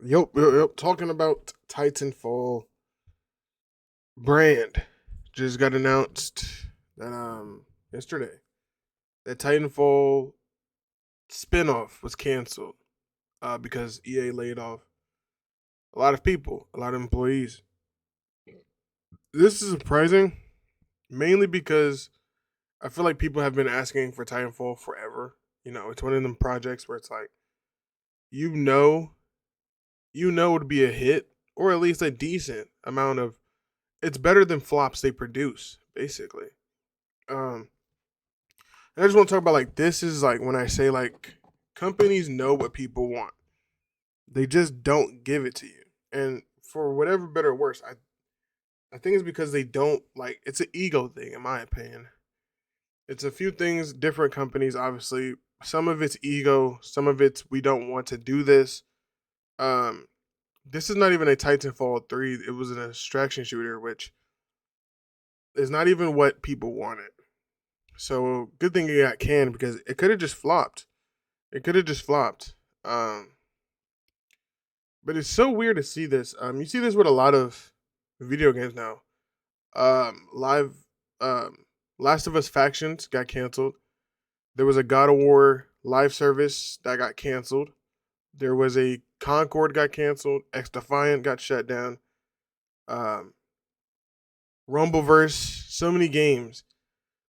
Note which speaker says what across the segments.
Speaker 1: Yep. Talking about Titanfall brand just got announced that yesterday that Titanfall spinoff was canceled because EA laid off a lot of people, a lot of employees. This is surprising, mainly because I feel like people have been asking for Titanfall forever. It's one of them projects where it's like you know, it would be a hit or at least a decent amount of. It's better than flops they produce, basically. Um, and I just want to talk about like this is like when I say like companies know what people want, they just don't give it to you, and for whatever better or worse, I think it's because they don't like. It's an ego thing, in my opinion. It's a few things. Different companies, obviously. Some of it's ego. Some of it's we don't want to do this. Um, this is not even a Titanfall 3. It was an extraction shooter, which is not even what people wanted. So good thing it got canned because it could have just flopped. It could have just flopped. Um, but it's so weird to see this. You see this with a lot of video games now. Live, um, Last of Us factions got canceled. There was a God of War live service that got canceled. There was a Concord got canceled. X Defiant got shut down. Um, Rumbleverse, so many games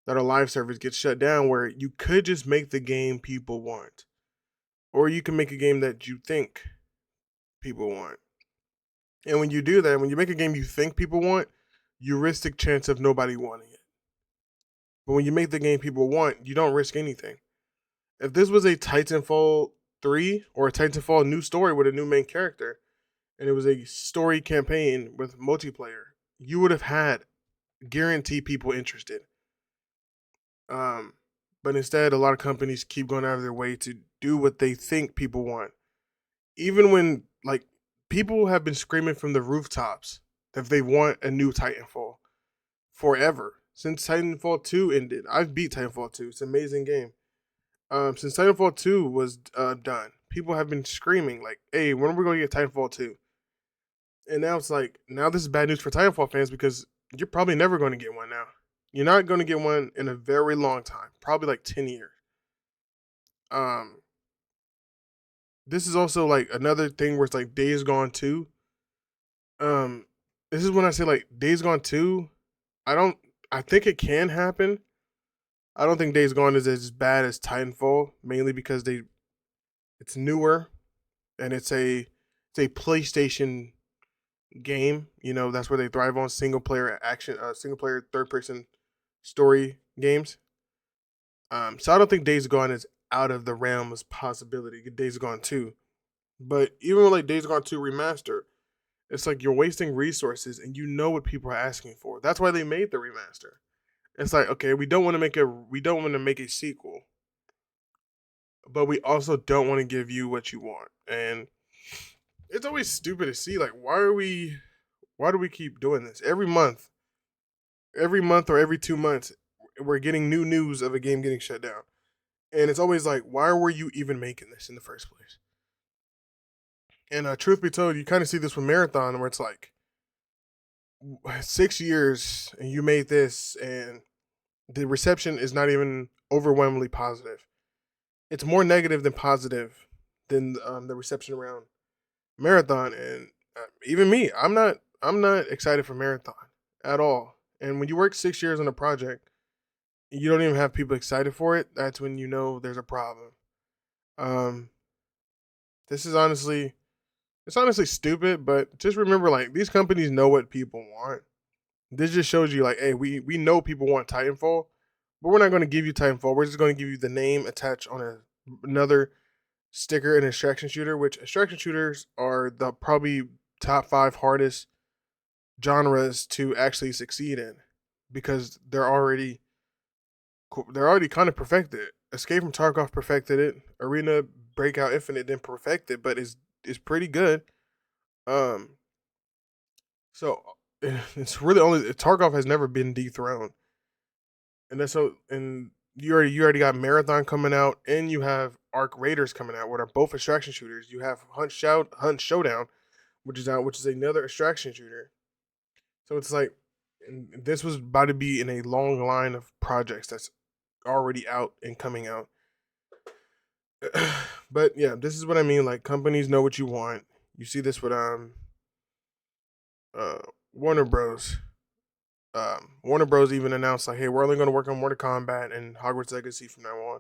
Speaker 1: that are live service get shut down where you could just make the game people want, or you can make a game that you think people want. And when you do that, when you make a game you think people want, you risk the chance of nobody wanting it. But when you make the game people want, you don't risk anything. If this was a Titanfall 3 or a Titanfall new story with a new main character, and it was a story campaign with multiplayer, you would have had guaranteed people interested. Um, but instead, a lot of companies keep going out of their way to do what they think people want. Even when, like, people have been screaming from the rooftops that they want a new Titanfall forever. Since Titanfall 2 ended, I've beat Titanfall 2. It's an amazing game. Since Titanfall 2 was done, people have been screaming, like, hey, when are we going to get Titanfall 2? And now it's like, now this is bad news for Titanfall fans because you're probably never going to get one now. You're not going to get one in a very long time, probably like 10 years. Um, this is also like another thing where it's like Days Gone 2. Um, this is when I say like Days Gone 2. I don't, I think it can happen. I don't think Days Gone is as bad as Titanfall, mainly because it's newer and it's a PlayStation game. That's where they thrive on single player action, single player third person story games. So I don't think Days Gone is out of the realm of possibility. Days Gone 2. But even with like Days Gone 2 remaster, it's like you're wasting resources and you know what people are asking for. That's why they made the remaster. It's like, okay, we don't want to make a sequel, but we also don't want to give you what you want. And it's always stupid to see like why do we keep doing this? Every month or every 2 months, we're getting new news of a game getting shut down. And it's always like, why were you even making this in the first place? And truth be told, you kind of see this with Marathon, where it's like 6 years and you made this, and the reception is not even overwhelmingly positive. It's more negative than positive than the reception around Marathon. And even me, I'm not excited for Marathon at all. And when you work 6 years on a project, you don't even have people excited for it. That's when you know there's a problem. Um, this is honestly It's honestly stupid, but just remember, like, these companies know what people want. This just shows you, like, hey, we know people want Titanfall, but we're not going to give you Titanfall. We're just going to give you the name attached on another sticker, an extraction shooter. Which extraction shooters are the probably top five hardest genres to actually succeed in because they're already kind of perfected. Escape from Tarkov perfected it. Arena Breakout Infinite didn't perfect it, but is pretty good. Um, So it's really only Tarkov has never been dethroned, and that's so. And you already got Marathon coming out, and you have Arc Raiders coming out, what are both extraction shooters. You have Hunt Showdown, which is out, which is another extraction shooter. So it's like, and this was about to be in a long line of projects that's already out and coming out. But yeah, this is what I mean. Like, companies know what you want. You see this with uh Warner Bros. Warner Bros. Even announced like, hey, we're only going to work on Mortal Kombat and Hogwarts Legacy from now on,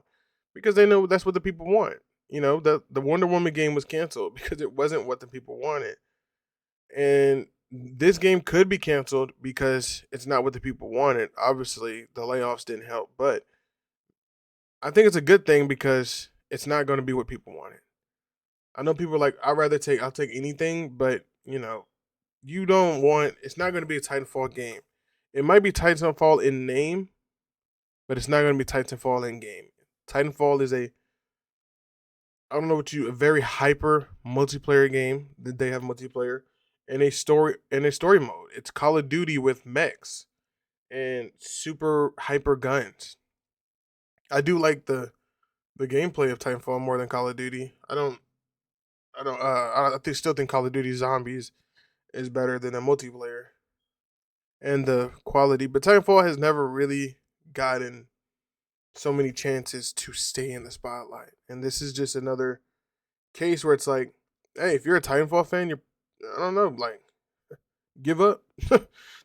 Speaker 1: because they know that's what the people want. The Wonder Woman game was canceled because it wasn't what the people wanted, and this game could be canceled because it's not what the people wanted. Obviously, the layoffs didn't help, but I think it's a good thing because it's not going to be what people wanted. I know people are like, I'll take anything, but you don't want. It's not going to be a Titanfall game. It might be Titanfall in name, but it's not going to be Titanfall in game. Titanfall is I don't know what a very hyper multiplayer game. That they have multiplayer and a story mode. It's Call of Duty with mechs and super hyper guns. I do like the gameplay of Titanfall more than Call of Duty. Still think Call of Duty Zombies is better than a multiplayer and the quality, but Titanfall has never really gotten so many chances to stay in the spotlight. And this is just another case where it's like, hey, if you're a Titanfall fan, I don't know, like, give up.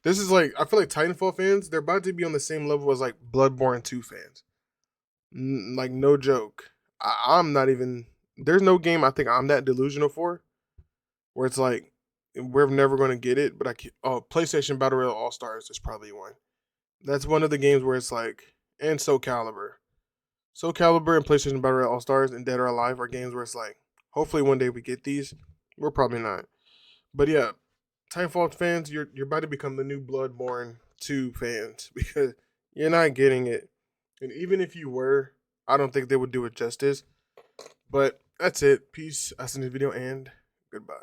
Speaker 1: This is like, I feel like Titanfall fans, they're about to be on the same level as like Bloodborne 2 fans. Like, no joke. I'm not even, there's no game I think I'm that delusional for where it's like, we're never going to get it, but PlayStation Battle Royale All Stars is probably one. That's one of the games where it's like, and Soul Calibur. Soul Calibur and PlayStation Battle Royale All Stars and Dead or Alive are games where it's like, hopefully one day we get these. We're probably not. But yeah, Titanfall fans, you're about to become the new Bloodborne 2 fans because you're not getting it. And even if you were, I don't think they would do it justice. But that's it. Peace. I seen this video and goodbye.